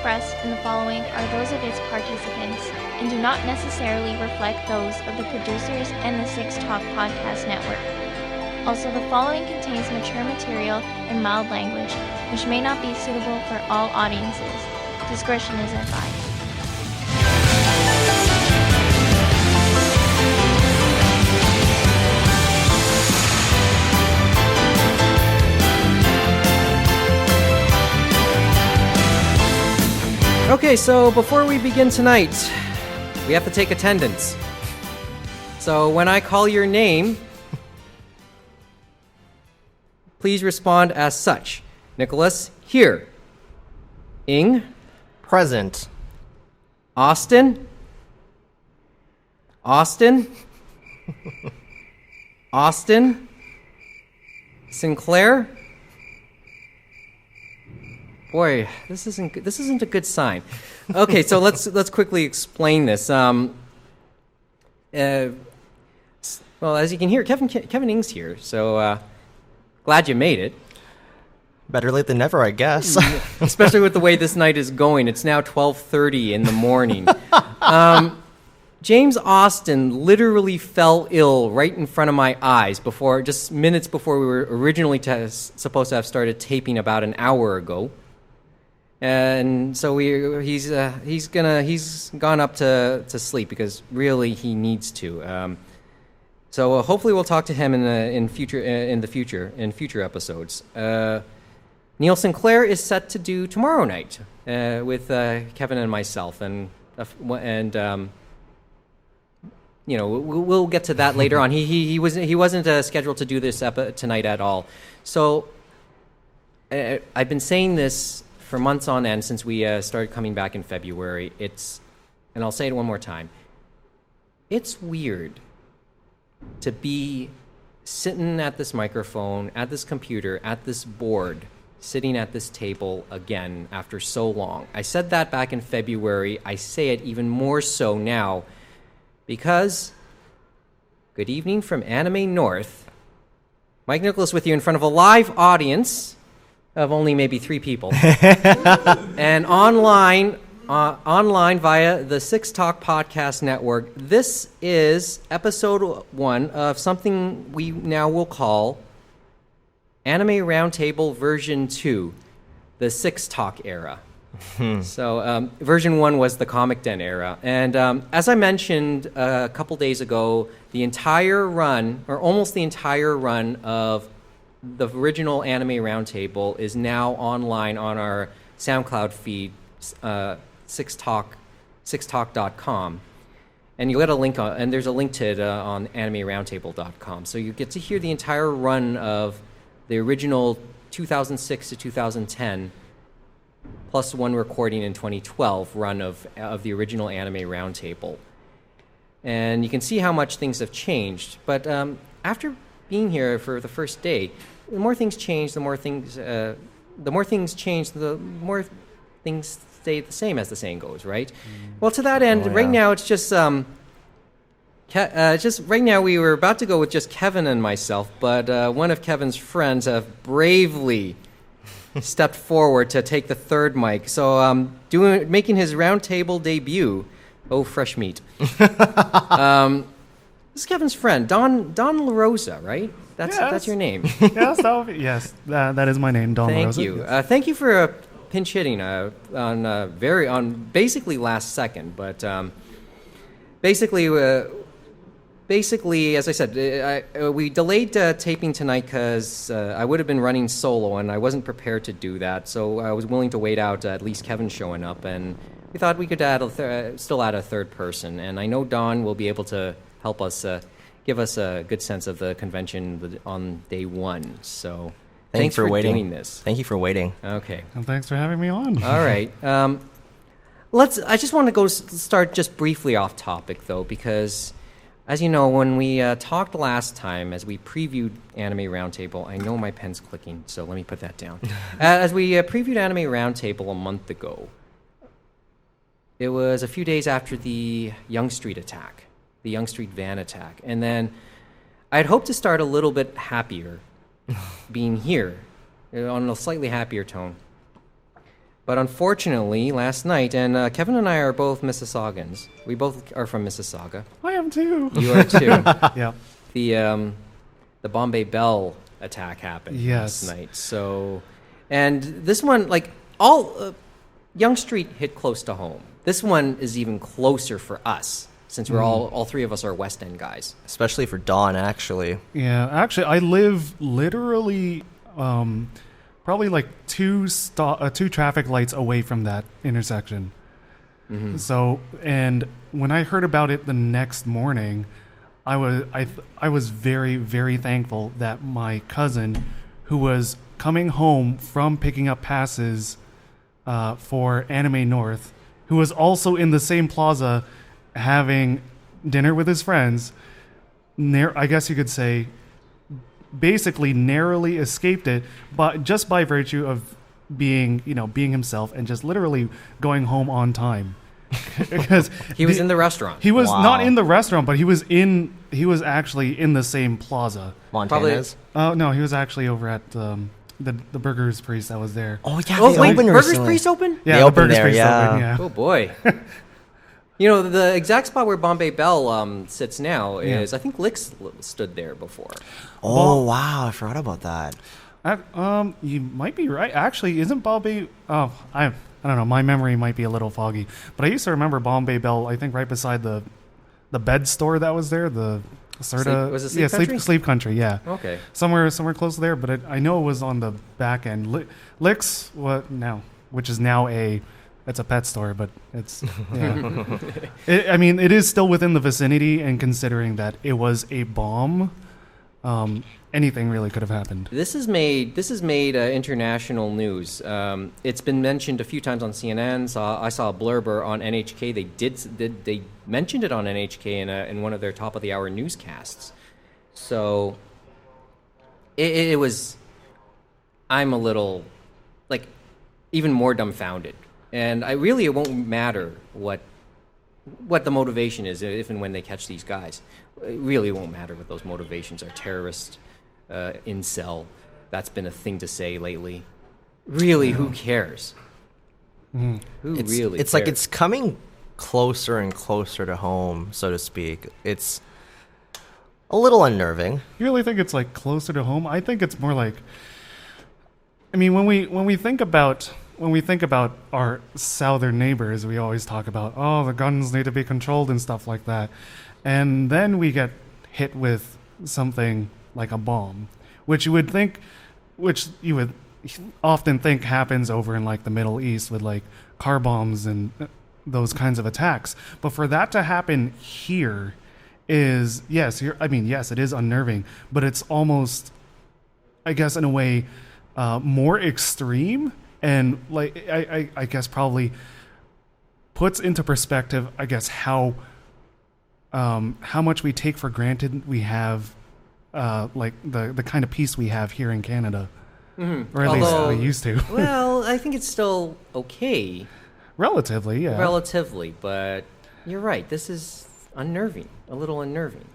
expressed in the following are those of its participants and do not necessarily reflect those of the producers and the Six Talk Podcast Network. Also, the following contains mature material and mild language, which may not be suitable for all audiences. Discretion is advised. Okay, so before we begin tonight, we have to take attendance. So when I call your name, please respond as such. Nicolas, here. Ing, Present. Austin. Austin. Austin. Sinclair. Boy, this isn't a good sign. Okay, so let's quickly explain this. Well, as you can hear, Kevin Ing's here, so glad you made it. Better late than never, I guess. Especially with the way this night is going. It's now 12:30 in the morning. James Austin literally fell ill right in front of my eyes just minutes before we were originally supposed to have started taping about an hour ago. And so he's gone up to sleep because really he needs to. So hopefully we'll talk to him in future episodes. Neil Sinclair is set to do tomorrow night with Kevin and myself, and we'll get to that later on. He wasn't scheduled to do this tonight at all. So I've been saying this for months on end since we started coming back in February. And I'll say it one more time. It's weird to be sitting at this microphone, at this computer, at this board, sitting at this table again after so long. I said that back in February. I say it even more so now because, good evening from Anime North, Mike Nicolas with you in front of a live audience of only maybe 3 people, and online via the Six Talk Podcast Network. This is episode 1 of something we now will call Anime Roundtable version 2, the Six Talk era. So version 1 was the Comic Den era. And as I mentioned a couple days ago, the entire run, or almost the entire run of the original Anime Roundtable is now online on our SoundCloud feed, sixtalk.com. And you'll get a link and there's a link to it on animeroundtable.com. So you get to hear the entire run of the original 2006 to 2010, plus one recording in 2012 run of the original Anime Roundtable. And you can see how much things have changed. But after being here for the first day, the more things change, the more things change, the more things stay the same, as the saying goes, right? Well, to that end, right now it's just right now we were about to go with just Kevin and myself, but one of Kevin's friends have bravely stepped forward to take the third mic. So making his roundtable debut. Oh, fresh meat. This is Kevin's friend, Don Rosa, right? That's your name. Yes, that is my name, Don Thank Rosa. you. Thank you for pinch hitting on basically last second, but basically, as I said, we delayed taping tonight because I would have been running solo, and I wasn't prepared to do that. So I was willing to wait out at least Kevin showing up, and we thought we could still add a third person. And I know Don will be able to help us give us a good sense of the convention on day 1. So thanks for doing this. Thank you for waiting. Okay. And thanks for having me on. All right. I just want to start just briefly off topic, though, because as you know, when we talked last time, as we previewed Anime Roundtable, I know my pen's clicking, so let me put that down. As we previewed Anime Roundtable a month ago, it was a few days after the Yonge Street attack. The Yonge Street van attack. And then I'd hoped to start a little bit happier being here, on a slightly happier tone. But unfortunately, last night, and Kevin and I are both Mississaugans. We both are from Mississauga. I am too. You are too. Yeah. The Bombay Bhel attack happened Yes. last night. So, and this one, like all Yonge Street hit close to home. This one is even closer for us since we're all three of us are West End guys. Especially for Dawn, actually. Yeah. Actually, I live literally probably like two traffic lights away from that intersection. Mm-hmm. So, and when I heard about it the next morning, I was very, very thankful that my cousin, who was coming home from picking up passes for Anime North, who was also in the same plaza having dinner with his friends, I guess you could say, basically narrowly escaped it, but just by virtue of being himself and just literally going home on time. Because He was in the restaurant. he was Wow. not in the restaurant, but he was actually in the same plaza. Montana's. Oh no, he was actually over at the Burgers Priest that was there. Oh, yeah. Oh, they wait, opened Burger's recently. Priest open? Yeah, They the opened Burgers there, Priest yeah. open, yeah. Oh boy. The exact spot where Bombay Bhel sits now is, I think Licks stood there before. Oh, wow. I forgot about that. You might be right. Actually, isn't Bombay? Oh, I don't know. My memory might be a little foggy, but I used to remember Bombay Bhel. I think right beside the bed store that was there. The sort of Was it Sleep Country? Sleep Country. Yeah, Okay. somewhere close there. But I know it was on the back end. Licks, what now? Which is now it's a pet store, but it's yeah. It is still within the vicinity, and considering that it was a bomb, anything really could have happened. This has made international news. It's been mentioned a few times on CNN. I saw a blurber on NHK. They mentioned it on NHK in one of their top of the hour newscasts. So it was. I'm a little even more dumbfounded, and it won't matter what the motivation is if and when they catch these guys. It really won't matter what those motivations are. Terrorist. Incel. That's been a thing to say lately. Really, who cares? Who really It's cares? like it's coming closer and closer to home, so to speak. It's a little unnerving. You really think it's like closer to home? I think it's more like. I mean, when we think about our southern neighbors, we always talk about the guns need to be controlled and stuff like that, and then we get hit with something like a bomb, which you would often think happens over in like the Middle East with like car bombs and those kinds of attacks. But for that to happen here is yes, it is unnerving, but it's almost, I guess, in a way, more extreme, and like I guess probably puts into perspective, I guess, how much we take for granted we have. Like the kind of peace we have here in Canada, or at least we used to. Well, I think it's still okay, Relatively, yeah. relatively, but you're right. This is unnerving, a little unnerving.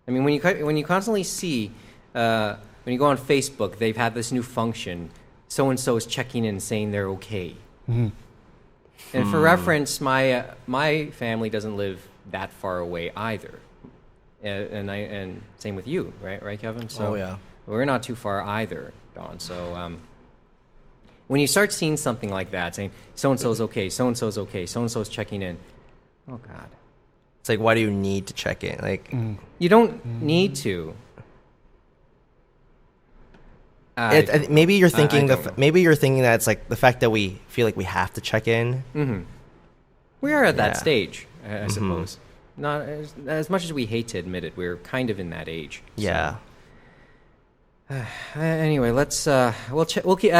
I mean, when you constantly see, when you go on Facebook, they've had this new function. So and so is checking in, saying they're okay. Mm-hmm. And for reference, my family doesn't live that far away either. And same with you, right, Kevin? So yeah. we're not too far either, Don. So when you start seeing something like that, saying so and so's okay, so and so's okay, so and so's checking in, oh God, It's like, why do you need to check in? Like, you don't need to. maybe you're thinking I don't know. maybe you're thinking that it's like the fact that we feel like we have to check in. Mm-hmm. We are at that Yeah. stage, I suppose. Not as much as we hate to admit it, we're kind of in that age. So. Yeah. Anyway, let's we'll keep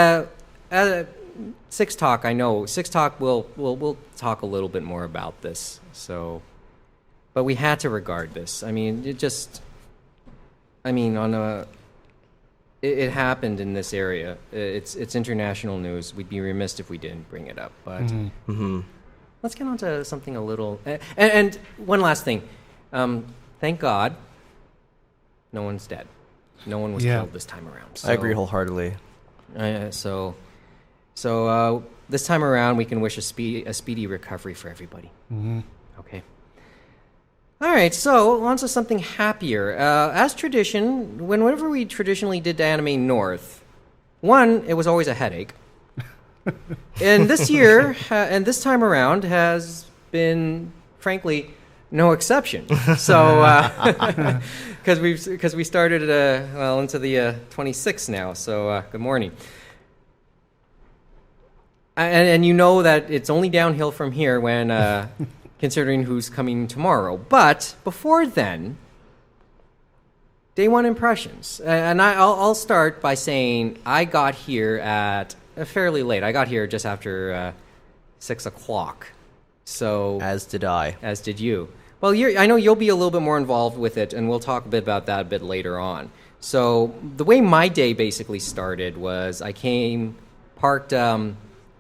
Six Talk. I know Six Talk. We'll talk a little bit more about this. So, but we had to regard this. I mean, it happened in this area. It's international news. We'd be remiss if we didn't bring it up. But let's get on to something a little. And one last thing. Thank God, no one's dead. No one was killed this time around. So, I agree wholeheartedly. So So this time around, we can wish a speedy recovery for everybody. Mm-hmm. Okay. All right, so on to something happier. As tradition, whenever we traditionally did Anime North, one, it was always a headache. And this year, and this time around, has been, frankly, no exception. So, because we started into the 26th now. So, good morning. And you know that it's only downhill from here when considering who's coming tomorrow. But before then, day one impressions. And I'll start by saying I got here at fairly late. I got here just after 6 o'clock. So As did I. As did you. Well, I know you'll be a little bit more involved with it, and we'll talk a bit about that a bit later on. So the way my day basically started was I parked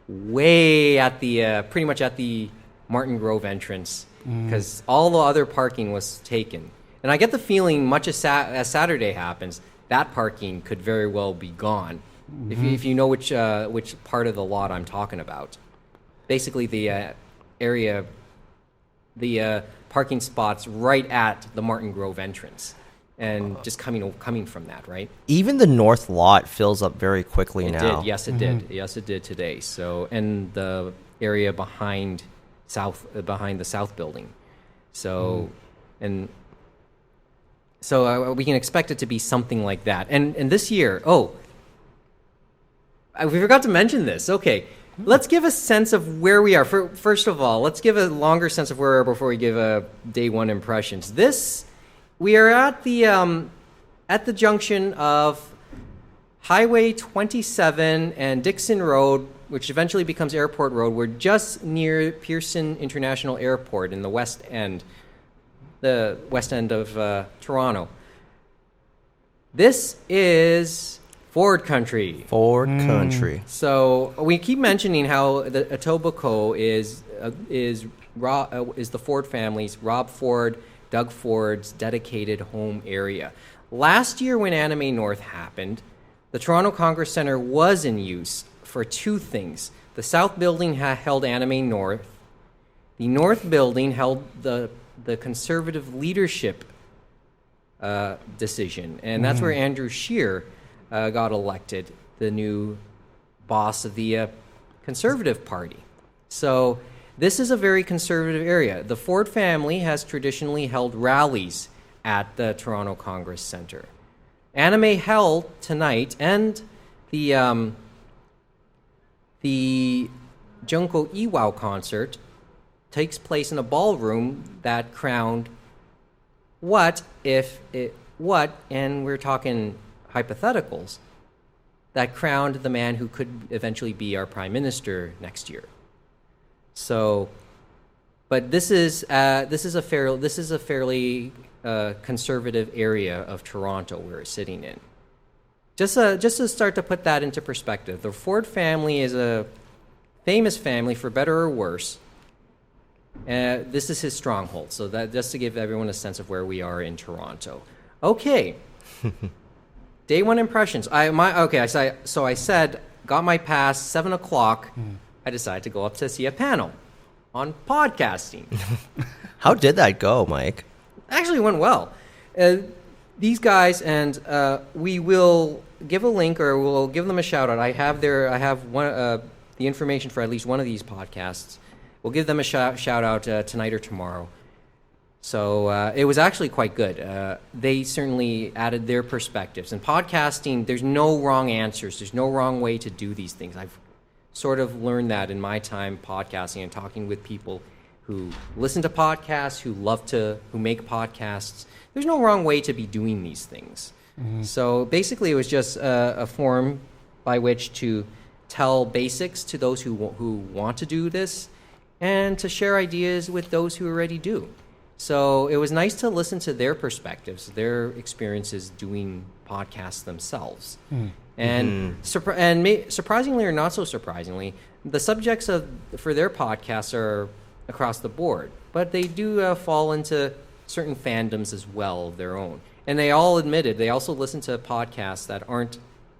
way at the pretty much at the Martin Grove entrance because all the other parking was taken. And I get the feeling, much as Saturday happens, that parking could very well be gone. If you know which part of the lot I'm talking about. Basically, the area, the parking spots right at the Martin Grove entrance, and just coming from that, right? Even the north lot fills up very quickly now. It did, yes, it did. Yes, it did today. So, and the area behind the south building. So, so we can expect it to be something like that. And this year, we forgot to mention this. Okay, let's give a sense of where we are. First of all, let's give a longer sense of where we are before we give day one impressions. We are at the junction of Highway 27 and Dixon Road, which eventually becomes Airport Road. We're just near Pearson International Airport in the west end of Toronto. This is Ford country. Ford country. So we keep mentioning how the Etobicoke is the Ford family's, Rob Ford, Doug Ford's dedicated home area. Last year when Anime North happened, the Toronto Congress Centre was in use for two things. The South Building held Anime North. The North Building held the Conservative leadership decision. And that's where Andrew Scheer got elected, the new boss of the Conservative Party. So this is a very conservative area. The Ford family has traditionally held rallies at the Toronto Congress Centre. Anime held tonight, and the Junko Iwao concert takes place in a ballroom that crowned and we're talking hypotheticals, that crowned the man who could eventually be our prime minister next year. So, but this is a fairly conservative area of Toronto we're sitting in. Just to start to put that into perspective, the Ford family is a famous family for better or worse. This is his stronghold. So that just to give everyone a sense of where we are in Toronto. Okay. Day one impressions. So I said, got my pass, 7 o'clock. I decided to go up to see a panel on podcasting. How did that go, Mike? Actually, it went well. These guys, and we will give a link, or we'll give them a shout out. I have the information for at least one of these podcasts. We'll give them a shout out tonight or tomorrow. So it was actually quite good. They certainly added their perspectives. In podcasting, there's no wrong answers. There's no wrong way to do these things. I've sort of learned that in my time podcasting and talking with people who listen to podcasts, who make podcasts. There's no wrong way to be doing these things. So basically, it was just a forum by which to tell basics to those who want to do this, and to share ideas with those who already do. So it was nice to listen to their perspectives, their experiences doing podcasts themselves. And surprisingly or not so surprisingly, the subjects for their podcasts are across the board, but they do fall into certain fandoms as well of their own. And they all admitted they also listen to podcasts that aren't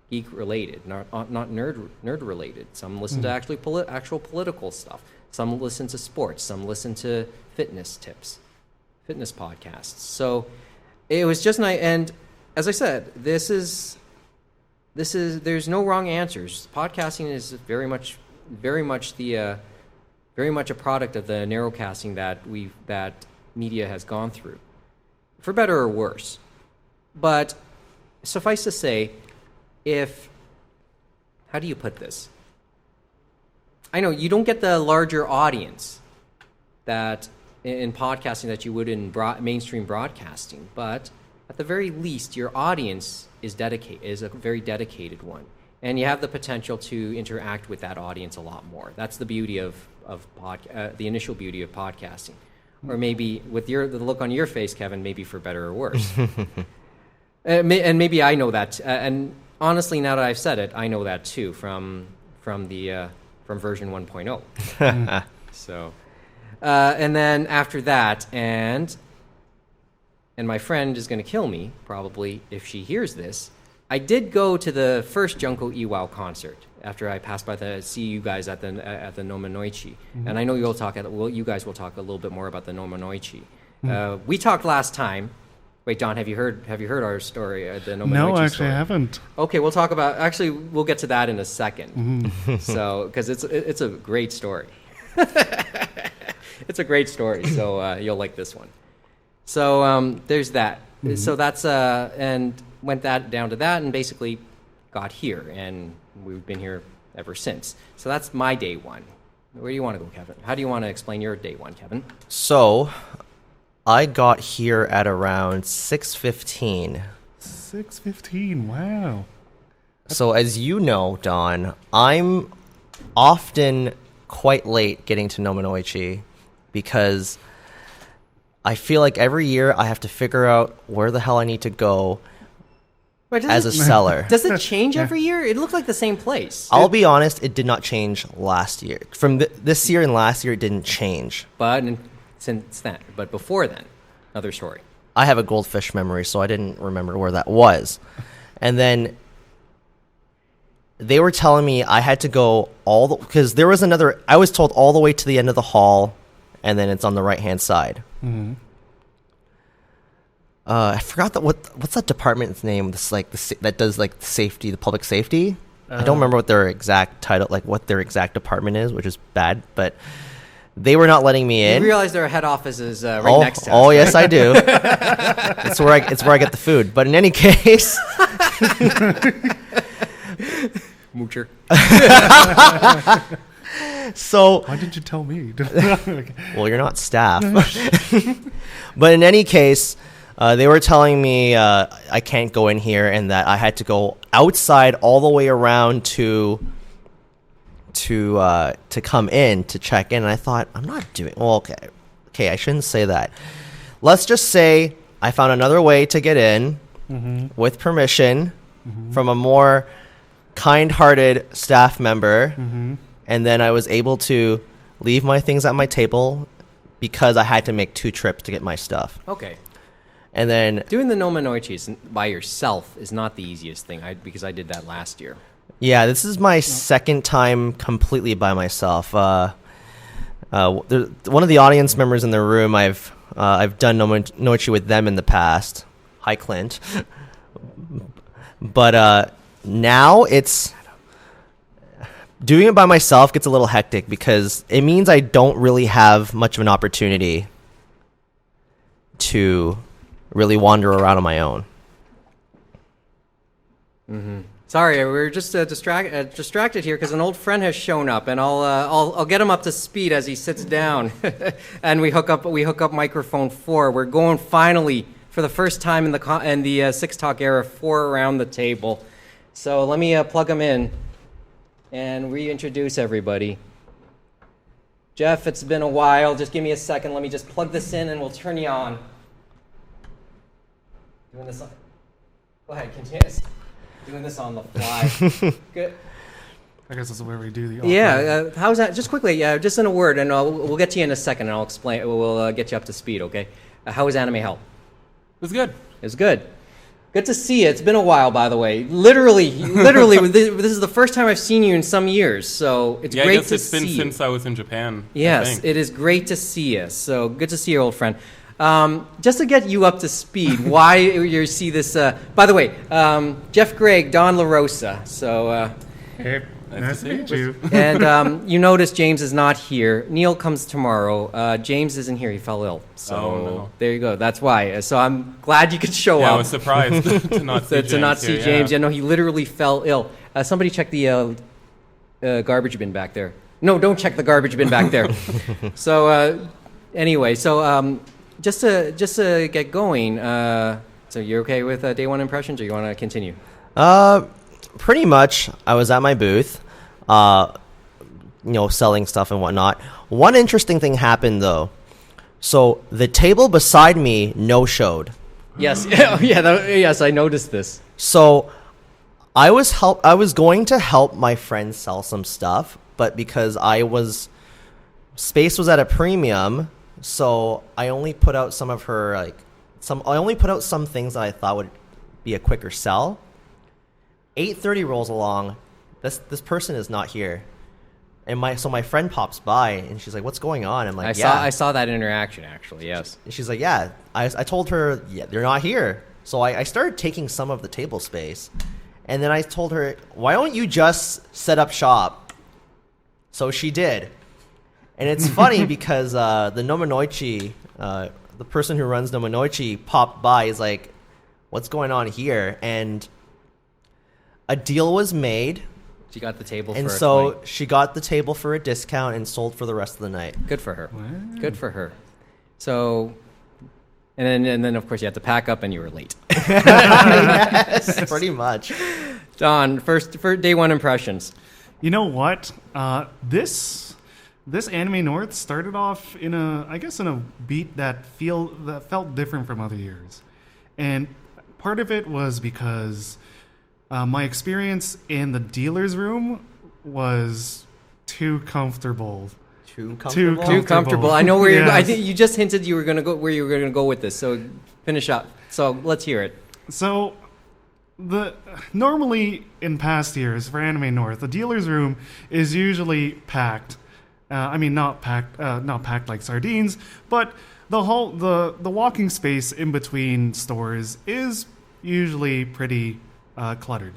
geek related, not nerd related. Some listen to actual political stuff. Some listen to sports. Some listen to fitness tips, fitness podcasts. So it was just nice. And as I said, there's no wrong answers. Podcasting is very much a product of the narrowcasting that media has gone through, for better or worse. But suffice to say, how do you put this? I know you don't get the larger audience that in podcasting that you would in mainstream broadcasting, but at the very least, your audience is a very dedicated one, and you have the potential to interact with that audience a lot more. That's the beauty of the initial beauty of podcasting, or maybe with the look on your face, Kevin, maybe for better or worse. And maybe I know that, and honestly, now that I've said it, I know that too from version 1.0. So, and then after that, and my friend is going to kill me probably if she hears this. I did go to the first Junko Iwao concert after I passed by see you guys at the Nomanoichi, and I know you guys will talk a little bit more about the Nomanoichi. We talked last time. Wait, Don, have you heard our story at the Nomanoichi? No, actually, story? I haven't. Okay, we'll talk about. Actually, we'll get to that in a second. So, because it's a great story. It's a great story. So you'll like this one. So there's that. So that's and went down to that, and basically got here, and we've been here ever since. So that's my day one. Where do you want to go, Kevin? How do you want to explain your day one, Kevin? So I got here at around 6:15. 6:15. Wow. So as you know, Don, I'm often quite late getting to Nomanoichi because I feel like every year I have to figure out where the hell I need to go as a seller. Does it change every year? It looks like the same place. I'll be honest, it did not change last year. From this year and last year, it didn't change. But since then, but before then, another story. I have a goldfish memory, so I didn't remember where that was. And then they were telling me I had to go because there was I was told all the way to the end of the hall, and then it's on the right-hand side. I forgot what's that department's name? This that does like safety, the public safety. I don't remember what their exact title, like what their exact department is, which is bad. But they were not letting me in. You realize their head office is right next to us. Oh, right? Yes, I do. It's where I get the food. But in any case, moocher. So why didn't you tell me? Well, you're not staff. But in any case, they were telling me I can't go in here and that I had to go outside all the way around to come in to check in. And I thought, I'm not doing well. Okay, I shouldn't say that. Let's just say I found another way to get in with permission from a more kind-hearted staff member, and then I was able to leave my things at my table because I had to make 2 trips to get my stuff. Okay. And then doing the Nomanoichis by yourself is not the easiest thing, because I did that last year. Yeah, this is my second time completely by myself. One of the audience members in the room, I've done Nomanoichi with them in the past. Hi, Clint. But now it's doing it by myself gets a little hectic because it means I don't really have much of an opportunity to really wander around on my own. Sorry, we were just distracted here because an old friend has shown up, and I'll get him up to speed as he sits down, and we hook up microphone 4. We're going finally for the first time in the Six Talk era 4 around the table. So let me plug him in and reintroduce everybody. Geoff, it's been a while. Just give me a second. Let me just plug this in, and we'll turn you on. Doing this on. Go ahead, continue. Doing this on the fly. Good. I guess that's where we do the. Yeah, how's that? Just quickly, just in a word, and we'll get to you in a second, and I'll explain. We'll get you up to speed, okay? How was Anime Hell? It was good. It was good. Good to see you. It's been a while, by the way. Literally, this is the first time I've seen you in some years, so it's great to see you. It's been since I was in Japan. Yes, it is great to see you. So good to see your old friend. Just to get you up to speed, why you see this? By the way, Geoff, Greig, Don La Rosa. So. Hey, nice to meet you. And you notice James is not here. Neil comes tomorrow. James isn't here. He fell ill. So there you go. That's why. So I'm glad you could show up. I was surprised to not see James. Yeah, no, he literally fell ill. Somebody check the garbage bin back there. No, don't check the garbage bin back there. So anyway, just to get going, so you're okay with day one impressions, or you want to continue? Pretty much. I was at my booth, selling stuff and whatnot. One interesting thing happened though. So the table beside me no-showed. Yes, yes, I noticed this. So I was going to help my friend sell some stuff, but because space was at a premium, so I only put out some of her I only put out some things that I thought would be a quicker sell. 8:30 rolls along. This person is not here, and my friend pops by and she's like, "What's going on?" I'm like, I saw that interaction actually. Yes. And she's like, "Yeah." I told her, "Yeah, they're not here." So I started taking some of the table space, and then I told her, "Why don't you just set up shop?" So she did, and it's funny because the Nomanoichi, the person who runs Nomanoichi, popped by. He's like, "What's going on here?" And a deal was made. She got the table and for so she got the table for a discount and sold for the rest of the night. Good for her. Wow. Good for her. So, and then of course you had to pack up and you were late. Yes, pretty much. Don, for day one impressions. You know what? This Anime North started off in a beat that felt different from other years, and part of it was because my experience in the dealer's room was too comfortable. Too comfortable. Too comfortable. I know where yes. I think you just hinted you were going to go where you were going to go with this. So finish up. So let's hear it. So normally in past years for Anime North, the dealer's room is usually packed. Not packed like sardines, but the walking space in between stores is usually pretty cluttered.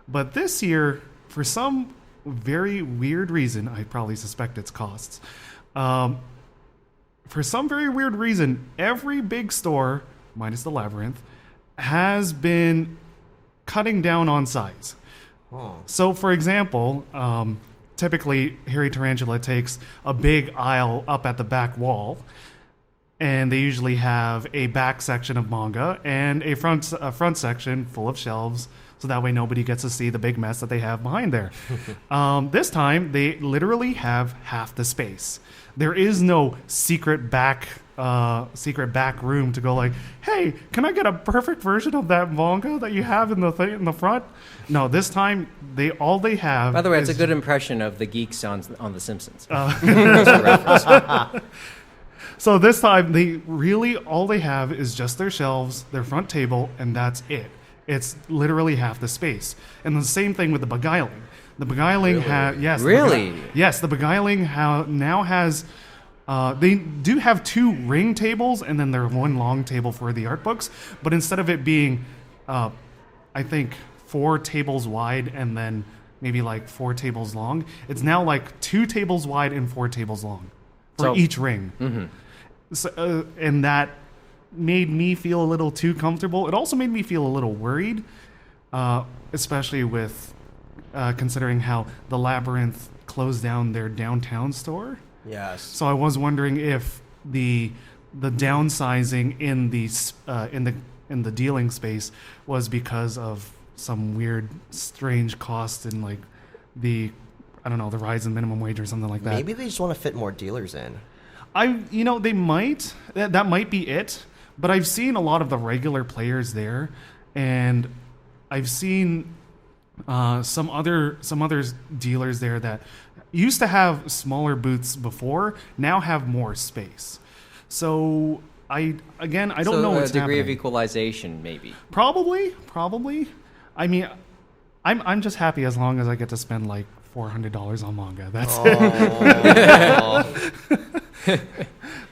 But this year, for some very weird reason, I probably suspect it's costs. For some very weird reason, every big store, minus the Labyrinth, has been cutting down on size. Oh. So, for example, typically Harry Tarantula takes a big aisle up at the back wall, and they usually have a back section of manga and a front section full of shelves, so that way nobody gets to see the big mess that they have behind there. This time, they literally have half the space. There is no secret back room to go like, hey, can I get a perfect version of that manga that you have in the front? No, this time all they have. By the way, it's a good impression of the geeks on The Simpsons. So this time, all they have is just their shelves, their front table, and that's it. It's literally half the space. And the same thing with the Beguiling. The Beguiling the Beguiling now has. They do have 2 ring tables and then there's 1 long table for the art books. But instead of it being, I think 4 tables wide and then maybe like 4 tables long, it's now like 2 tables wide and 4 tables long for each ring. Mm-hmm. So, and that made me feel a little too comfortable. It also made me feel a little worried, especially with considering how the Labyrinth closed down their downtown store. Yes. So I was wondering if the downsizing in the dealing space was because of some weird, strange cost in like the rise in minimum wage or something like that. Maybe they just want to fit more dealers in. They might. That might be it. But I've seen a lot of the regular players there, and I've seen some other dealers there that used to have smaller booths before, now have more space. So I don't So know what's a degree of happening. equalization, maybe. Probably. I mean, I'm just happy as long as I get to spend like $400 on manga. That's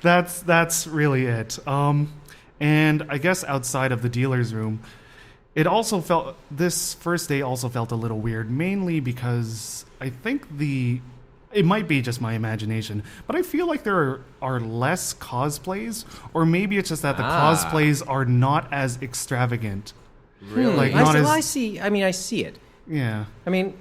it. That's really it. And I guess outside of the dealer's room, this first day also felt a little weird, mainly because I think it might be just my imagination, but I feel like there are less cosplays, or maybe it's just that the cosplays are not as extravagant. Really? Like, I see it. Yeah. I mean,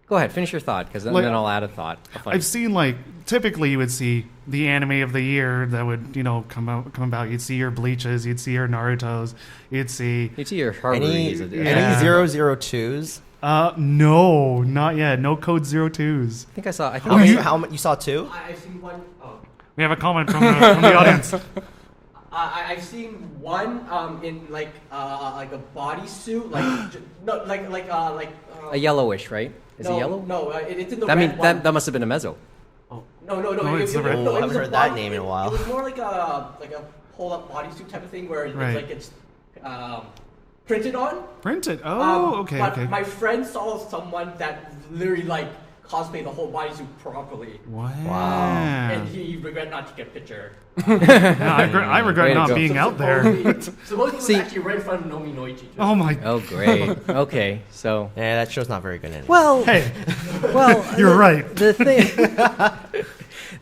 go ahead, finish your thought, because then I'll add a thought. I've seen, like, typically you would see the anime of the year that would, come about. You'd see your Bleaches, you'd see your Narutos, you'd see your Harveys. Any 002s? No, not yet. No code 02s. I think I saw. How many? You saw 2? I've seen one. Oh. We have a comment from the audience. I've seen one in like a bodysuit, a yellowish, right? Is it yellow? No, it's in the That red mean one. that must have been a mezzo. No. it's the red- It I haven't was a heard that body- name in a while. It was more like a pull-up bodysuit type of thing where Right. it's printed on. Printed. Oh, okay, But okay. my friend saw someone that literally cosplayed the whole bodysuit properly, Wow. and he regret not to get a picture. Yeah, I regret Way to not go. being out there. Supposedly, it was See- actually right in front of Nomi Noichi. Oh my. Oh, great. Okay, so Yeah, that show's not very good anyway. well, Hey, well, you're right. The thing,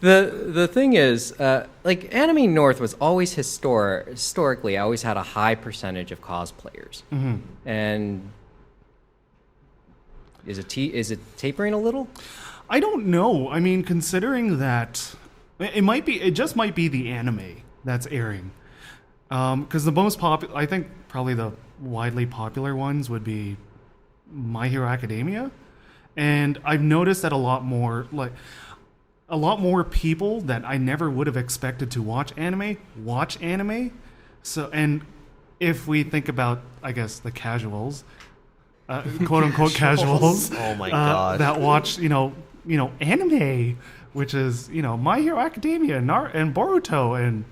the thing is, like Anime North was always historically always had a high percentage of cosplayers, and is it tapering a little? I don't know. I mean, considering that it just might be the anime that's airing. Because the most popular, I think probably the widely popular ones would be My Hero Academia. And I've noticed that a lot more people that I never would have expected to watch anime. So, and if we think about, I guess, the casuals, quote unquote casuals, Oh my god. that watch, anime, which is, My Hero Academia and Boruto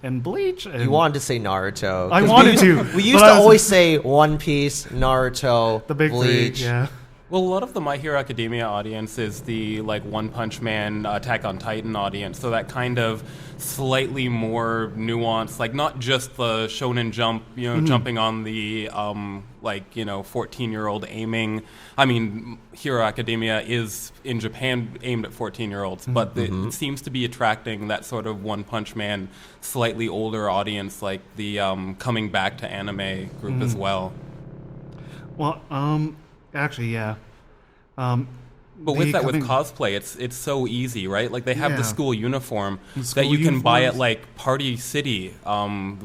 and Bleach. And You wanted to say Naruto. I 'Cause wanted to. We used but to I was- always say One Piece, Naruto, the big Bleach. three, yeah. Well, a lot of the My Hero Academia audience is the One Punch Man, Attack on Titan audience, so that kind of slightly more nuanced, not just the Shonen Jump, jumping on the 14-year-old aiming. I mean, Hero Academia is in Japan aimed at 14-year-olds, but it seems to be attracting that sort of One Punch Man, slightly older audience, like the coming back to anime group as well. Well, actually, yeah. But with that, with cosplay, it's so easy, right? Like they have Yeah. the school uniform The that school you can buy at uniforms. Party City,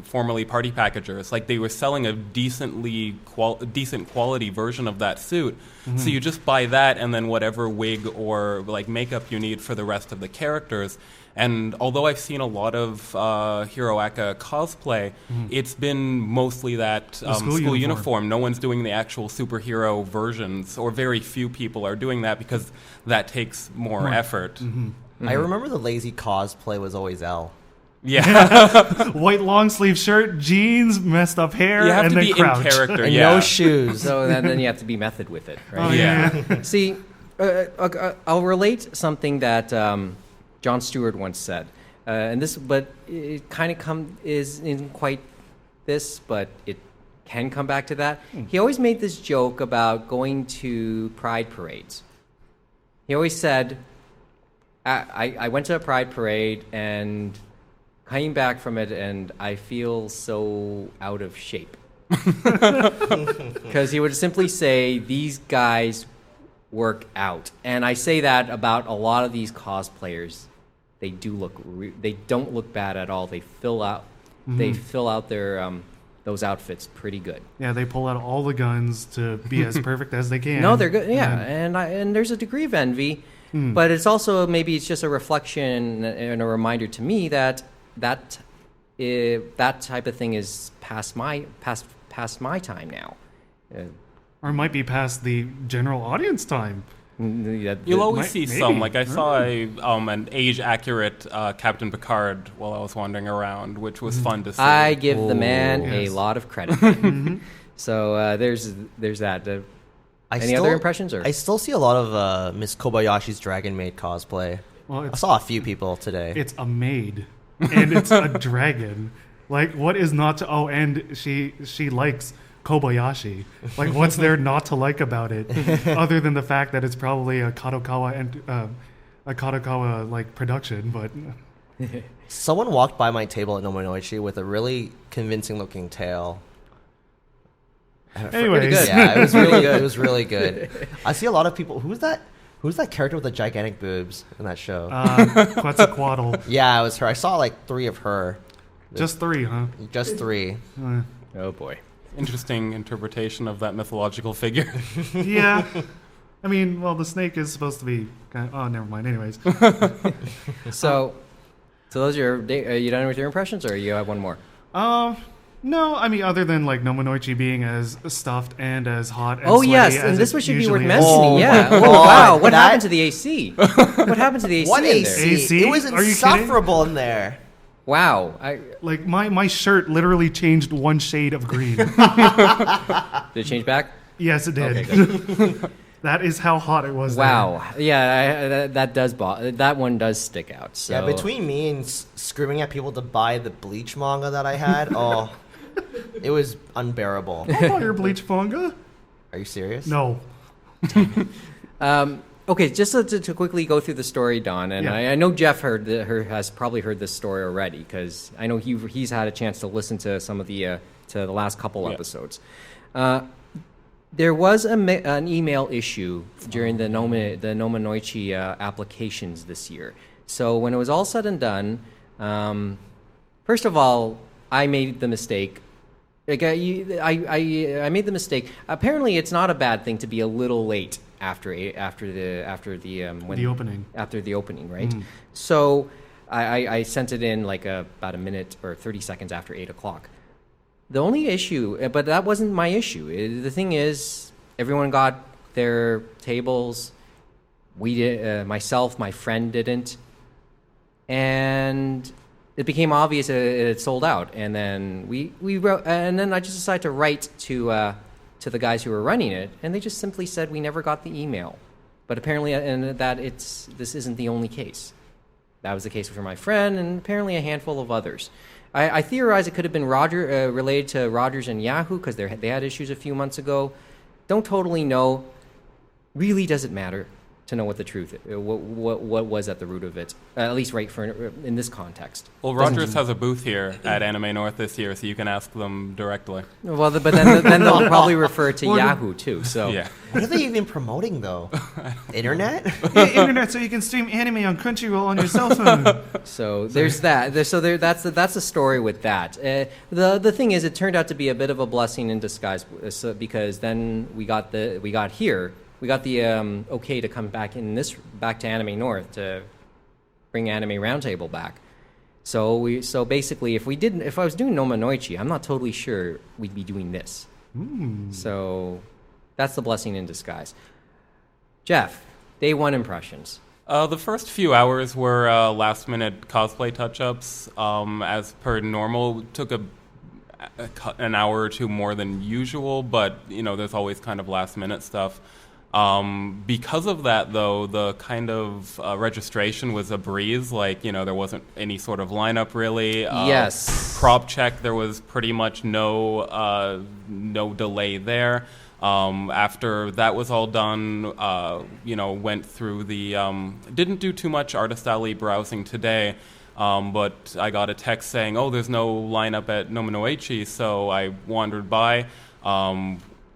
formerly Party Packagers. Like they were selling a decent quality version of that suit. So you just buy that and then whatever wig or makeup you need for the rest of the characters. And although I've seen a lot of Hero Aka cosplay, it's been mostly that school uniform. No one's doing the actual superhero versions, or very few people are doing that because that takes more effort. I remember the lazy cosplay was always L. Yeah, white long sleeve shirt, jeans, messed up hair, you have and to then be crouch. in character. And Yeah, no shoes. So then you have to be method with it, right? Oh, yeah. See, I'll relate something that Jon Stewart once said, but it kind of isn't quite this, but it can come back to that. He always made this joke about going to pride parades. He always said, I went to a pride parade and came back from it and I feel so out of shape. Because he would simply say, these guys work out. And I say that about a lot of these cosplayers. They don't look bad at all. They fill out their those outfits pretty good. Yeah, they pull out all the guns to be as perfect as they can. No, they're good. Yeah, and there's a degree of envy, but it's also maybe it's just a reflection and a reminder to me that type of thing is past my time now. Or it might be past the general audience time. You'll always see maybe. some. Like I saw an age-accurate Captain Picard while I was wandering around, which was fun to see. I give the man Yes. a lot of credit. So there's that. Any other impressions? Or? I still see a lot of Miss Kobayashi's Dragon Maid cosplay. Well, I saw a few people today. It's a maid, and it's a dragon. Like, what is not to? Oh, and she likes Kobayashi. Like, what's there not to like about it, other than the fact that it's probably a Kadokawa and a Kadokawa like production? But Someone walked by my table at Nomonoichi with a really convincing looking tail. anyways, good. Yeah, it was really good. It was really good. I see a lot of people. Who's that character with the gigantic boobs in that show? Quetzalcoatl. Yeah, it was her. I saw like 3 of her. Just 3, huh? Just 3. Oh boy. Interesting interpretation of that mythological figure. Yeah. I mean, well, the snake is supposed to be. Oh, never mind. Anyways, So those are you done with your impressions, or you have one more? no. I mean, other than like Nomonoichi being as stuffed and as hot. And Oh sweaty yes, as and this it should be worth usually is. mentioning. Oh Yeah. my Oh God, wow. What that- happened to the AC? What happened to the AC? What in AC? there? AC? It was Are you kidding? insufferable in there. Wow. Like my shirt literally changed one shade of green. Did it change back? Yes, it did. Okay, That is how hot it was. Wow. Yeah, that one does stick out. So. Yeah, between me and screaming at people to buy the Bleach manga that I had, it was unbearable. There. Oh, your bleach manga? Are you serious? No. Okay, just to quickly go through the story, Don, and Yeah. I know Geoff has probably heard this story already because I know he's had a chance to listen to some of the last couple episodes. There was an email issue during the Nomonoichi applications this year. So when it was all said and done, first of all, I made the mistake. Like I made the mistake. Apparently, it's not a bad thing to be a little late after the opening, right? So I sent it in like about a minute or 30 seconds after 8:00. The only issue, but that wasn't my issue. The thing is, everyone got their tables. We did. Myself, my friend didn't, and it became obvious it had sold out. And then we wrote, and then I just decided to write to the guys who were running it, and they just simply said we never got the email. But apparently, and that this isn't the only case. That was the case for my friend, and apparently a handful of others. I theorize it could have been related to Rogers and Yahoo because they had issues a few months ago. Don't totally know. Really doesn't matter to know what the truth, what was at the root of it. At least in this context. Well, Rogers has a booth here at Anime North this year, so you can ask them directly. Well, but then they'll probably refer to Yahoo too. So Yeah. What are they even promoting though? Internet? Internet, so you can stream anime on Crunchyroll on your cell phone. So there's that. That's the story with that. The thing is, it turned out to be a bit of a blessing in disguise, because then we got the okay to come back to Anime North to bring Anime Roundtable back. So basically, if I was doing Nomonoichi, I'm not totally sure we'd be doing this. So that's the blessing in disguise. Jeff, day one impressions. The first few hours were last-minute cosplay touch-ups. As per normal, took an hour or two more than usual, but there's always kind of last-minute stuff. Because of that, though, the kind of registration was a breeze. Like, there wasn't any sort of lineup really. Yes. Prop check, there was pretty much no delay there. After that was all done, went through didn't do too much Artist Alley browsing today, but I got a text saying, oh, there's no lineup at Nomonoichi, so I wandered by,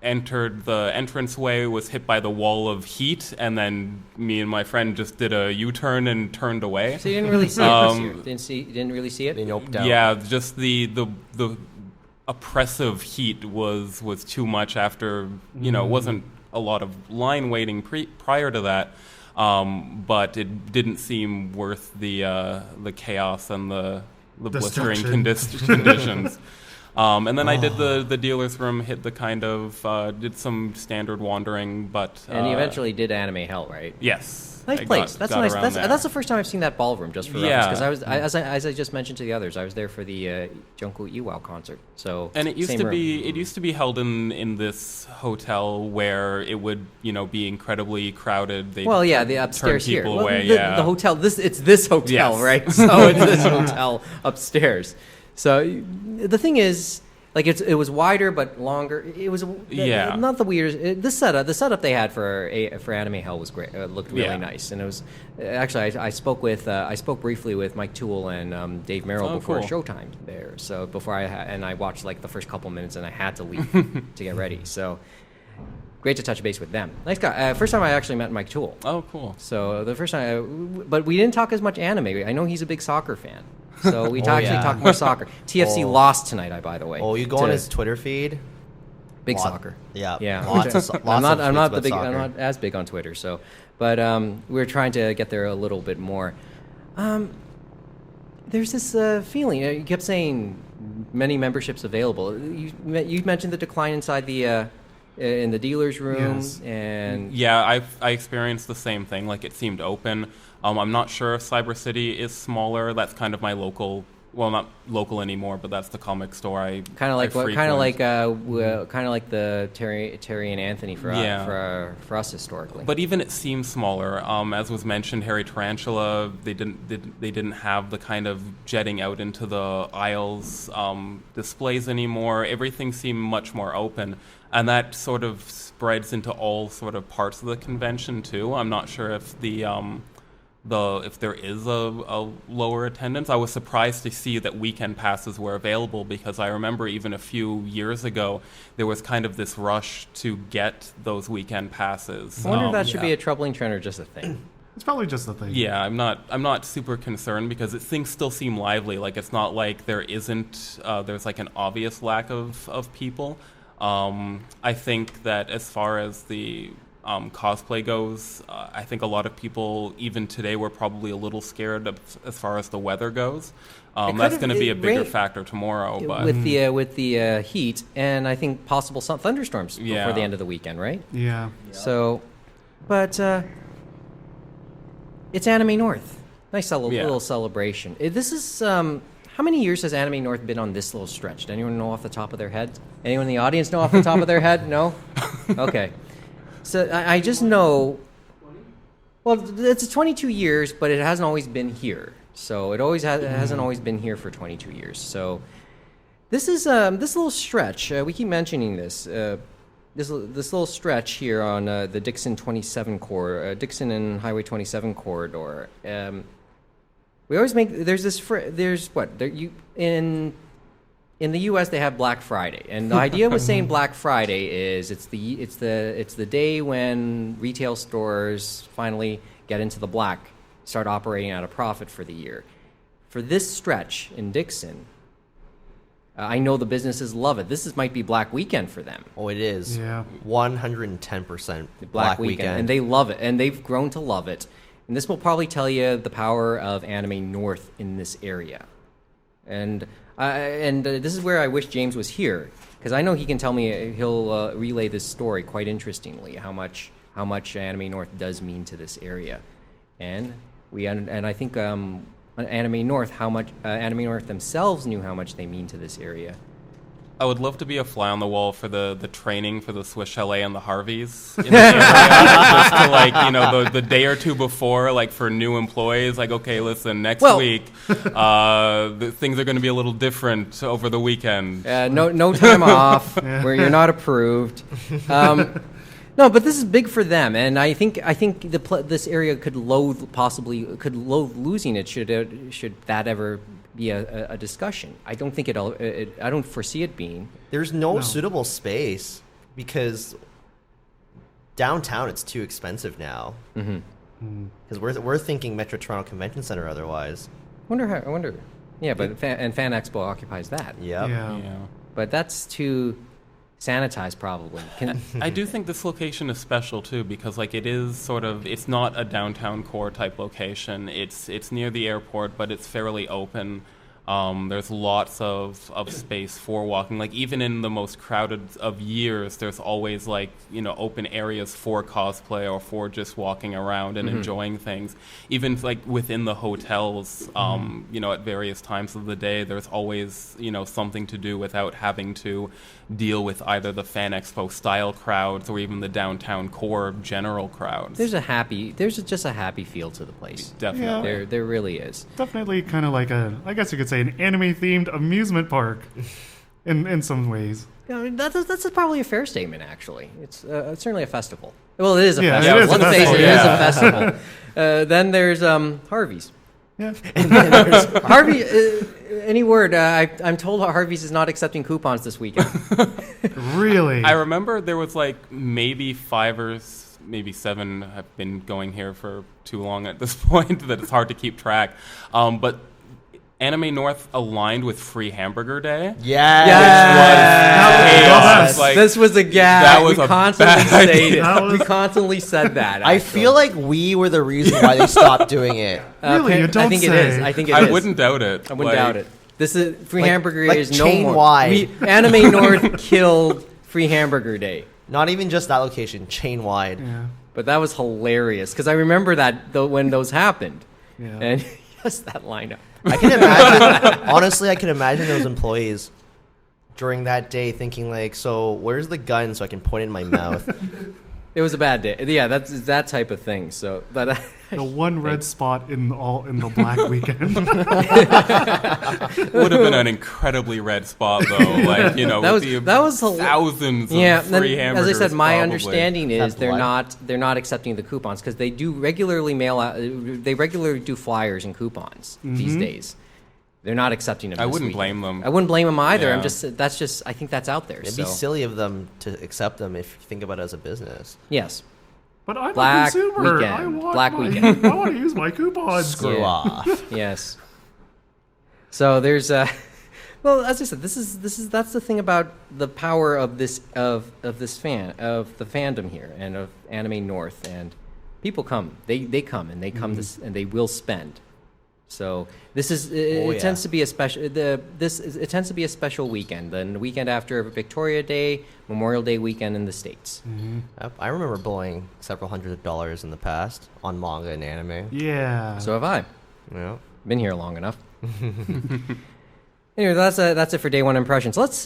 entered the entranceway, was hit by the wall of heat, and then me and my friend just did a U-turn and turned away. So you didn't really see it this year? Didn't really see it? They noped out. Yeah, just the oppressive heat was too much after, it wasn't a lot of line waiting prior to that, but it didn't seem worth the chaos and the blistering conditions. And then I did the dealer's room, hit the kind of, did some standard wandering, but... And you eventually did Anime Hell, right? Yes. Nice I place. got That's nice. around there. That's the first time I've seen that ballroom, just for Yeah. reference. Because as I just mentioned to the others, I was there for the Junko Iwao concert. So And it used same to room. be held in this hotel where it would be incredibly crowded. They'd the upstairs turn here. people Well, away. the hotel. It's this hotel, Yes. right? So it's this hotel upstairs. So the thing is, like it was wider but longer. It was not the weirdest. The setup they had for Anime Hell was great. It looked really nice, and it was actually I spoke briefly with Mike Toole and Dave Merrill before cool. Showtime there. So before I watched like the first couple minutes, and I had to leave to get ready. So great to touch base with them. Nice guy. First time I actually met Mike Toole. Oh, cool. So the first time, but we didn't talk as much anime. I know he's a big soccer fan. So we actually talked more soccer. TFC lost tonight, by the way. Oh, you go on his Twitter feed? Big soccer. Yeah. Yeah. Lots of I'm not tweets about I'm soccer. not as big on Twitter. So, but we're trying to get there a little bit more. There's this feeling. You kept saying many memberships available. You mentioned the decline inside the in the dealer's room, Yes. and Yeah, I experienced the same thing. Like, it seemed open. I'm not sure if Cyber City is smaller. That's kind of my local. Well, not local anymore, but that's the comic store I kind of like frequent. kind of like the Terry and Anthony for us historically. But even it seems smaller. As was mentioned, Harry Tarantula, they didn't have the kind of jetting out into the aisles displays anymore. Everything seemed much more open, and that sort of spreads into all sort of parts of the convention too. I'm not sure if if there is a lower attendance. I was surprised to see that weekend passes were available, because I remember even a few years ago there was kind of this rush to get those weekend passes. I wonder if that should be a troubling trend or just a thing. It's probably just the thing. Yeah, I'm not super concerned, because things still seem lively. Like, it's not like there's like an obvious lack of people. I think that as far as the cosplay goes, I think a lot of people, even today, were probably a little scared as far as the weather goes. That's going to be a bigger factor tomorrow. But with the heat, and I think possible thunderstorms before the end of the weekend, right? Yeah. So, but it's Anime North. Nice little celebration. This is how many years has Anime North been on this little stretch? Does anyone know off the top of their head? Anyone in the audience know off the top of their head? No? Okay. So I just know, well, it's 22 years, but it hasn't always been here. So it hasn't always been here for 22 years. So this is this little stretch. We keep mentioning this. This little stretch here on the Dixon 27 corridor, Dixon and Highway 27 corridor. We always make in the U.S. they have Black Friday, and the idea with saying Black Friday is it's the day when retail stores finally get into the black, start operating at a profit for the year. For this stretch in Dixon, I know the businesses love it. This might be Black Weekend for them. Oh, it is. Yeah. 110% Black Weekend, and they love it, and they've grown to love it. And this will probably tell you the power of Anime North in this area, and this is where I wish James was here, because I know he can tell me, he'll relay this story quite interestingly, how much Anime North does mean to this area, and I think Anime North themselves knew how much they mean to this area. I would love to be a fly on the wall for the training for the Swiss Chalet and the Harveys in the area. Just to, the day or two before, like, for new employees, like, okay, listen, next week, things are going to be a little different over the weekend. No time off, where you're not approved. No, but this is big for them, and I think this area could loathe losing it should that ever be a discussion. I don't think I don't foresee it being. There's no suitable space, because downtown it's too expensive now. Because we're thinking Metro Toronto Convention Center otherwise. I wonder. Yeah, but Fan Expo occupies that. Yep. Yeah. But that's too sanitized, probably. I do think this location is special too, because like it is sort of, it's not a downtown core type location. It's near the airport, but it's fairly open. There's lots of space for walking. Like even in the most crowded of years, there's always like, open areas for cosplay or for just walking around and enjoying things. Even like within the hotels, at various times of the day, there's always, something to do without having to deal with either the Fan Expo style crowds or even the downtown core general crowds. There's just a happy feel to the place. Definitely. Yeah. There really is. Definitely kind of like I guess you could say, an anime-themed amusement park in some ways. Yeah, I mean, that's probably a fair statement, actually. It's certainly a festival. Well, it is a Yeah, festival. it is a Let's face it, festival, it is a yeah. festival. Then there's Harvey's. Yeah. Harvey, any word? I'm told Harvey's is not accepting coupons this weekend. Really? I remember there was like maybe 5 or maybe 7. I've been going here for too long at this point that it's hard to keep track. But Anime North aligned with Free Hamburger Day. Yes. Like, this was a gag. that was we a constantly bad said idea. it. We constantly said that. I actually. feel like we were the reason why they stopped doing it. Really? You don't I think say. it is. I think it is. I wouldn't doubt it. I wouldn't doubt it. This is Free Like- Hamburger like Day is no chain more. wide. Anime North killed Free Hamburger Day. Not even just that location, chain wide. Yeah. But that was hilarious because I remember that when those happened. Yeah. And yes, that lineup. I can imagine, honestly, I can imagine those employees during that day thinking like, so where's the gun so I can point it in my mouth? It was a bad day. Yeah, that's that type of thing. So, but The one red spot in the black weekend. It would have been an incredibly red spot, though. Like, that was thousands yeah. of free Then, hamburgers. as I said, my probably. understanding is That's why. they're not accepting the coupons because they do regularly mail out. They regularly do flyers and coupons these days. They're not accepting them. I this wouldn't weekend. blame them. I wouldn't blame them either. Yeah. I think that's out there. It'd so. be silly of them to accept them if you think about it as a business. Yes. But I'm Black a consumer. weekend. I want Black my, weekend. I want to use my coupons. Screw Yeah. off. Yes. So there's well, as I said, that's the thing about the power of this of the fandom here and of Anime North, and people come. They come and they come and they will spend. So this is it tends to be a special it tends to be a special weekend. The weekend after Victoria Day, Memorial Day weekend in the States. I remember blowing several $100s in the past on manga and anime. Yeah. So have I. Yeah. Been here long enough. Anyway, that's it for day one impressions. Let's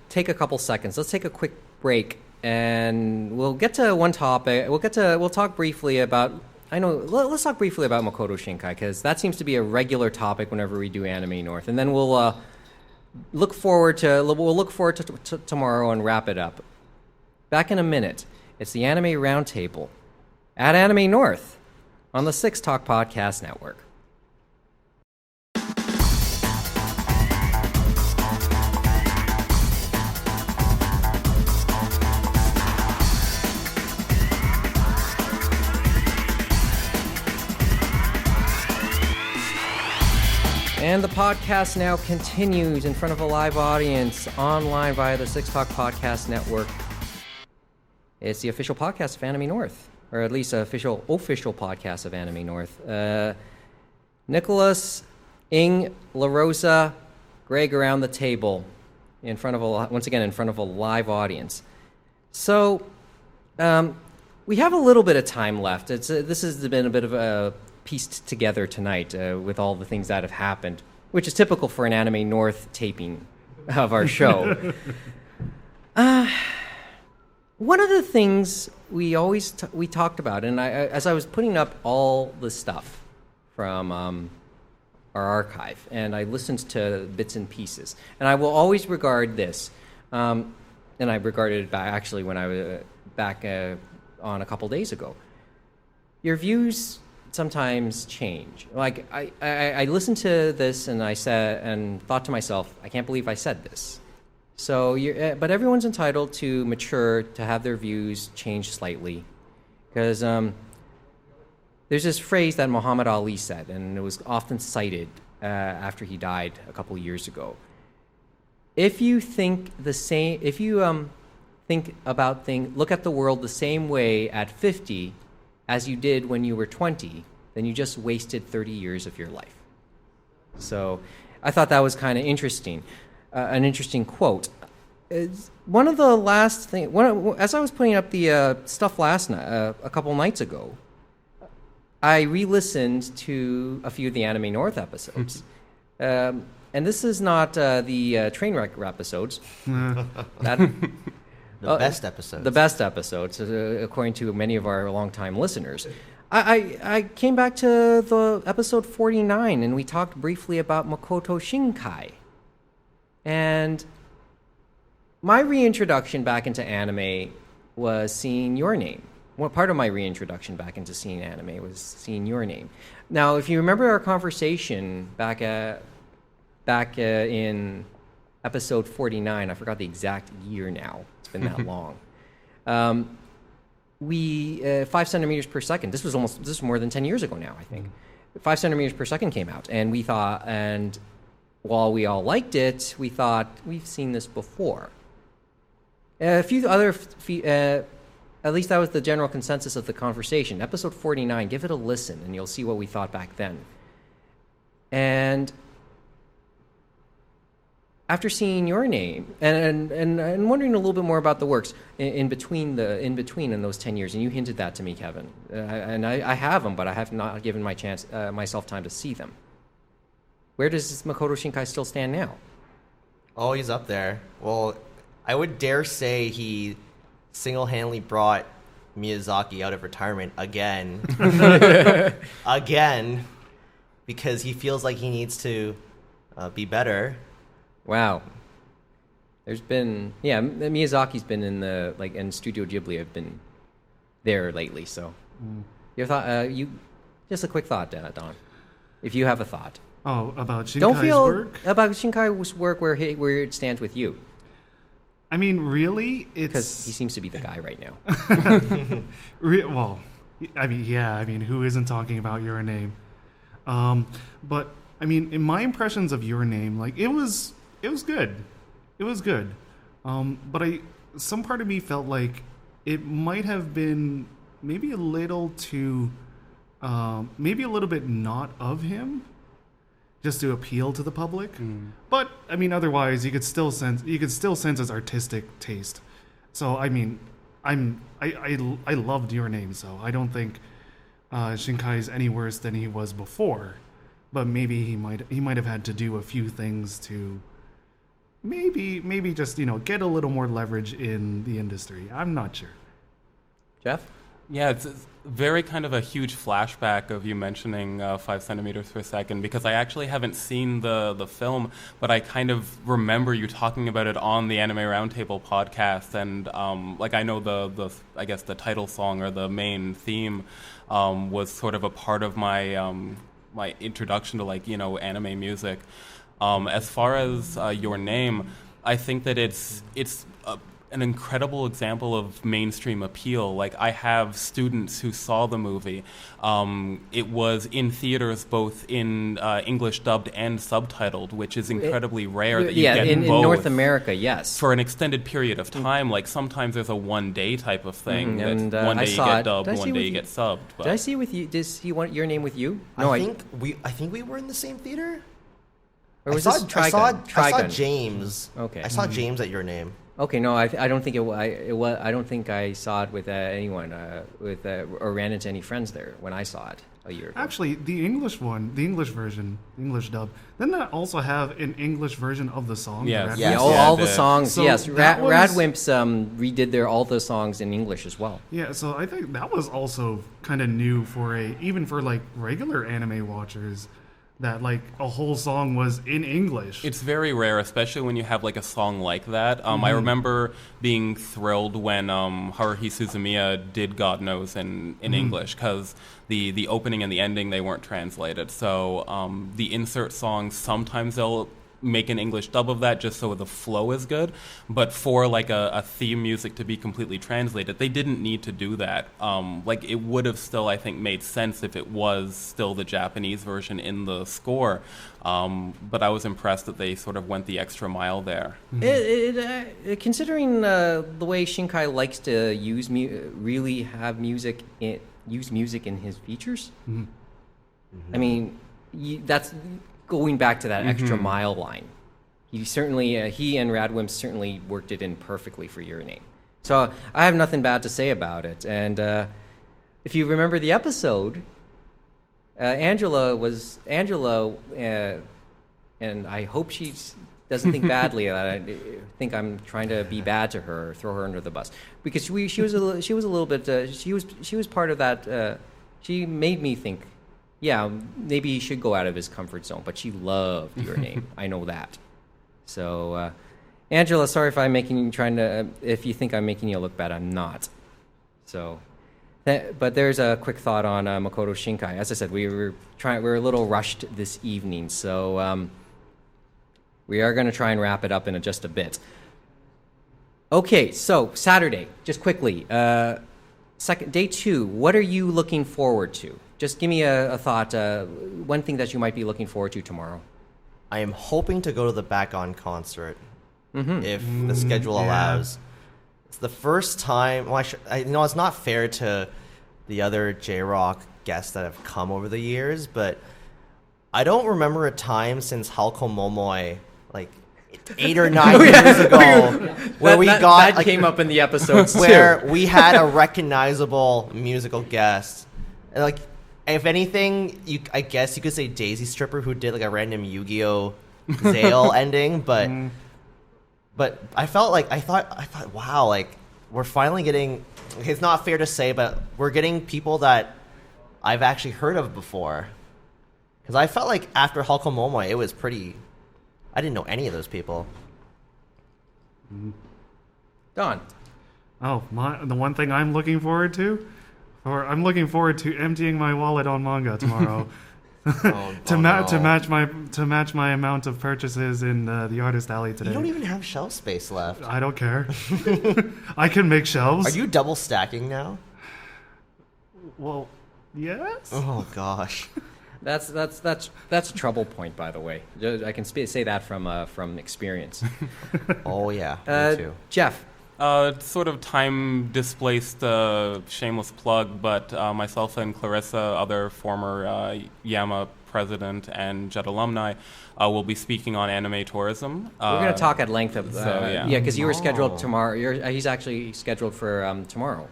take a couple seconds. Let's take a quick break, and we'll get to one topic. We'll talk briefly about. Let's talk briefly about Makoto Shinkai because that seems to be a regular topic whenever we do Anime North, and then we'll look forward to tomorrow and wrap it up. Back in a minute. It's the Anime Roundtable at Anime North on the Six Talk Podcast Network. And the podcast now continues in front of a live audience online via the Six Talk Podcast Network. It's the official podcast of Anime North, or at least official podcast of Anime North. Nicolas, Ing, La Rosa, Greig around the table, once again in front of a live audience. So we have a little bit of time left. This has been a bit of a pieced together tonight with all the things that have happened, which is typical for an Anime North taping of our show. One of the things we talked about, and as I was putting up all the stuff from our archive, and I listened to bits and pieces, and I will always regard this, and I regarded it back actually when I was back on a couple days ago. Your views sometimes change. Like I listened to this and I said and thought to myself, I can't believe I said this. So, but everyone's entitled to mature, to have their views change slightly, because there's this phrase that Muhammad Ali said, and it was often cited after he died a couple years ago. If you think the same, if you think about things, look at the world the same way at 50 as you did when you were 20, then you just wasted 30 years of your life. So, I thought that was kind of interesting, an interesting quote. One of the last things, as I was putting up the stuff last night, a couple nights ago, I re-listened to a few of the Anime North episodes. And this is not the Trainwreck episodes. The best episodes. The best episodes, according to many of our longtime listeners. I came back to the episode 49, and we talked briefly about Makoto Shinkai. And my reintroduction back into anime was seeing Your Name. Well, part of my reintroduction back into seeing anime was seeing Your Name. Now, if you remember our conversation back in episode 49, I forgot the exact year now. It's been that long. 5 centimeters per second. This was more than 10 years ago now, I think. 5 centimeters per second came out, and we thought, and while we all liked it, we thought we've seen this before. A few other, at least that was the general consensus of the conversation. Episode 49, give it a listen, and you'll see what we thought back then. And after seeing Your Name and wondering a little bit more about the works in between in those 10 years, and you hinted that to me, Kevin, and I have them, but I have not given myself time to see them. Where does Makoto Shinkai still stand now? Oh, he's up there. Well, I would dare say he single-handedly brought Miyazaki out of retirement again. Again, because he feels like he needs to be better. Wow. There's been, Miyazaki's been and Studio Ghibli have been there lately, so. Your thought, just a quick thought, Don, if you have a thought. Oh, about Shinkai's Don't feel work? about Shinkai's work where it stands with you. I mean, really, it's because he seems to be the guy right now. Well, I mean, who isn't talking about Your Name? But I mean, in my impressions of Your Name, like it was good. It was good. But some part of me felt like it might have been maybe a little too, maybe a little bit not of him, just to appeal to the public. But I mean, otherwise, you could still sense his artistic taste. So I mean, I loved Your Name, so I don't think Shinkai is any worse than he was before. But maybe he might have had to do a few things to maybe just get a little more leverage in the industry. I'm not sure. Geoff? Yeah, it's very kind of a huge flashback of you mentioning 5 centimeters per second, because I actually haven't seen the film, but I kind of remember you talking about it on the Anime Roundtable podcast, and I know the title song or the main theme was sort of a part of my my introduction to anime music. As far as Your Name, I think that it's an incredible example of mainstream appeal. Like, I have students who saw the movie. It was in theaters both in English dubbed and subtitled, which is incredibly rare that you get in both. North America, yes. For an extended period of time, like sometimes there's a one-day type of thing. And one day you get dubbed, one day you you get subbed. But. Did I see it with you? Does he want Your Name with you? No, I think we were in the same theater. Or was I this saw Trigun? James. Okay. I saw James at Your Name. Okay, no, I don't think I don't think I saw it with anyone or ran into any friends there when I saw it a year ago. Actually, the English version, English dub, didn't that also have an English version of the song? Yes. Yeah, all the songs. So yes, that was- Radwimps redid all the songs in English as well. Yeah, so I think that was also kind of new even for regular anime watchers, that a whole song was in English. It's very rare, especially when you have a song like that. I remember being thrilled when Haruhi Suzumiya did God Knows in English, because the opening and the ending, they weren't translated. So the insert songs, sometimes they'll make an English dub of that just so the flow is good. But for a theme music to be completely translated, they didn't need to do that. It would have still, I think, made sense if it was still the Japanese version in the score. But I was impressed that they sort of went the extra mile there. Considering the way Shinkai likes to use music in his features, I mean, going back to that extra mile line. He certainly, he and Radwimps certainly worked it in perfectly for your name. So I have nothing bad to say about it. And if you remember the episode, Angela, and I hope she doesn't think badly that I think I'm trying to be bad to her or throw her under the bus, because she was a little bit she was part of that. She made me think, yeah, maybe he should go out of his comfort zone. But she loved your name. I know that. So, Angela, sorry if I'm if you think I'm making you look bad, I'm not. So, but there's a quick thought on Makoto Shinkai. As I said, we were a little rushed this evening, so we are going to try and wrap it up in just a bit. Okay, so Saturday, just quickly, day 2. What are you looking forward to? Just give me a thought. One thing that you might be looking forward to tomorrow. I am hoping to go to the Back On concert if the schedule allows. It's the first time. Well, I know it's not fair to the other J-Rock guests that have come over the years, but I don't remember a time since Halko Momoy, like 8 or 9 years ago, where that came up in the episodes where too. we had a recognizable musical guest. And like, if anything, I guess you could say Daisy Stripper, who did like a random Yu-Gi-Oh! Zale ending, but I thought, wow, like we're finally getting. It's not fair to say, but we're getting people that I've actually heard of before. Because I felt like after Halko Momoy, it was pretty. I didn't know any of those people. Don. Oh, the one thing I'm looking forward to, I'm looking forward to emptying my wallet on manga tomorrow. to match my amount of purchases in the artist alley today. You don't even have shelf space left. I don't care. I can make shelves. Are you double stacking now? Well, yes. Oh gosh. That's a trouble point, by the way. I can say that from experience. Oh yeah, me too. Geoff. Sort of time displaced shameless plug, but myself and Clarissa, other former Yama president and Jet alumni, will be speaking on anime tourism. We're going to talk at length of because you were scheduled tomorrow. He's actually scheduled for tomorrow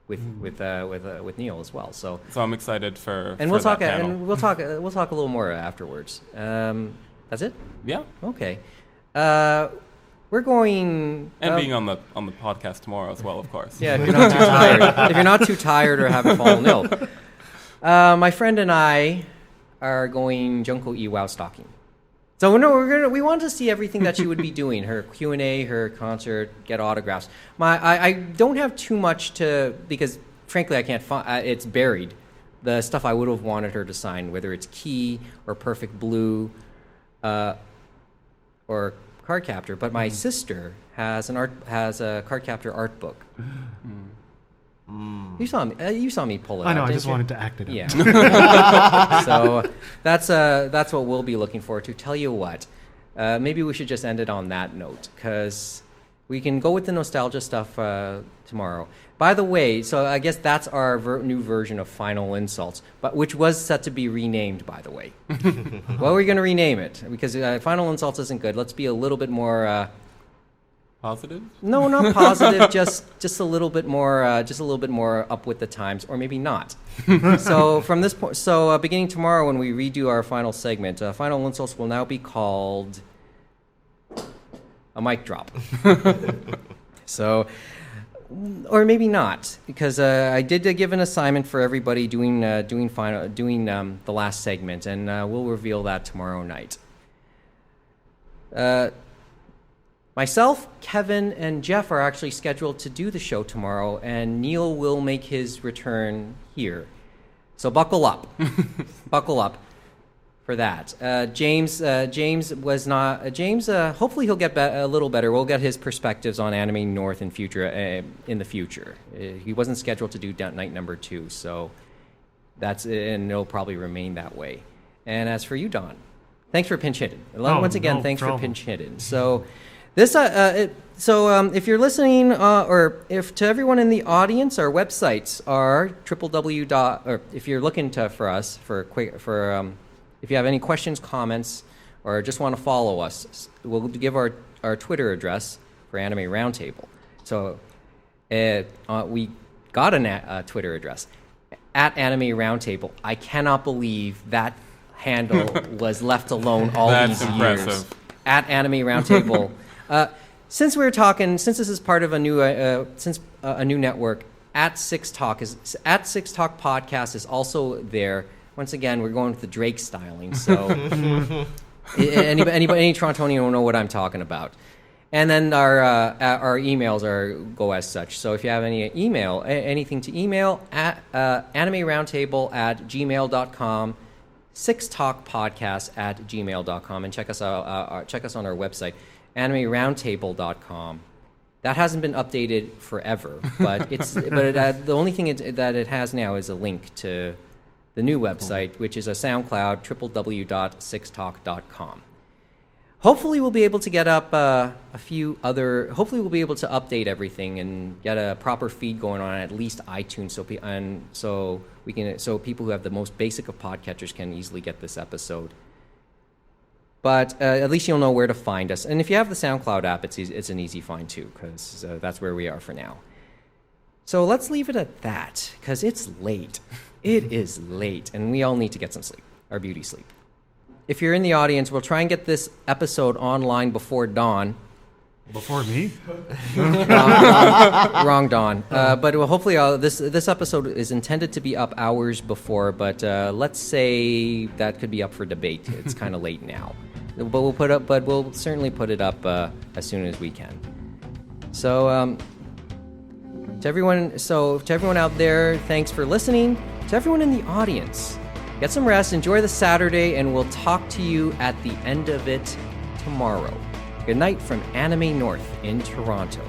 with Neil as well. So I'm excited for we'll that talk panel. and we'll talk a little more afterwards. That's it. Yeah. Okay. We're going and being on the podcast tomorrow as well, of course. Yeah, if you're not too tired. If you're not too tired or haven't fallen ill. My friend and I are going Junko Iwao stalking. So we want to see everything that she would be doing: her Q&A, her concert, get autographs. I don't have too much because frankly I can't find. It's buried. The stuff I would have wanted her to sign, whether it's Key or Perfect Blue, or Cardcaptor, but my sister has a Cardcaptor art book. You saw me pull it out. I know. I just wanted to act it out. Yeah. So that's what we'll be looking forward to. Tell you what, maybe we should just end it on that note, because we can go with the nostalgia stuff tomorrow. By the way, so I guess that's our new version of Final Insults, but which was set to be renamed, by the way. Well, we're going to rename it because Final Insults isn't good. Let's be a little bit more positive. No, not positive. just a little bit more. Just a little bit more up with the times, or maybe not. So from this point, beginning tomorrow when we redo our final segment, Final Insults will now be called a mic drop. So. Or maybe not, because I did give an assignment for everybody doing the last segment, and we'll reveal that tomorrow night. Myself, Kevin, and Geoff are actually scheduled to do the show tomorrow, and Neil will make his return here. So buckle up, buckle up for that. James was not. James, hopefully he'll get a little better. We'll get his perspectives on Anime North in the future. He wasn't scheduled to do night number 2, so and it'll probably remain that way. And as for you, Don, thanks for pinch hitting. Once again, thanks for pinch hitting. So this, if you're listening, or if to everyone in the audience, our websites are or if you're looking for us for If you have any questions, comments, or just want to follow us, we'll give our Twitter address for Anime Roundtable. So we got a Twitter address, at Anime Roundtable. I cannot believe that handle was left alone all these years. That's impressive. At Anime Roundtable. Since this is part of a new network, at Six Talk Podcast is also there. Once again, we're going with the Drake styling, so any Torontonian will know what I'm talking about. And then our emails go as such. So if you have anything to email, at animeroundtable@gmail.com, sixtalkpodcast@gmail.com, and check us on our website, animeroundtable.com. That hasn't been updated forever, but the only thing that it has now is a link to the new website, which is a SoundCloud, www.sixtalk.com. Hopefully we'll be able to get up hopefully we'll be able to update everything and get a proper feed going on at least iTunes, so people who have the most basic of podcatchers can easily get this episode. But at least you'll know where to find us. And if you have the SoundCloud app, it's an easy find too, because that's where we are for now. So let's leave it at that, because it's late. It is late, and we all need to get some sleep, our beauty sleep. If you're in the audience, we'll try and get this episode online before dawn. Before me? Wrong dawn. But hopefully this episode is intended to be up hours before, but let's say that could be up for debate. It's kind of late now. But we'll certainly put it up as soon as we can. So to everyone out there, thanks for listening. To everyone in the audience, get some rest, enjoy the Saturday, and we'll talk to you at the end of it tomorrow. Good night from Anime North in Toronto.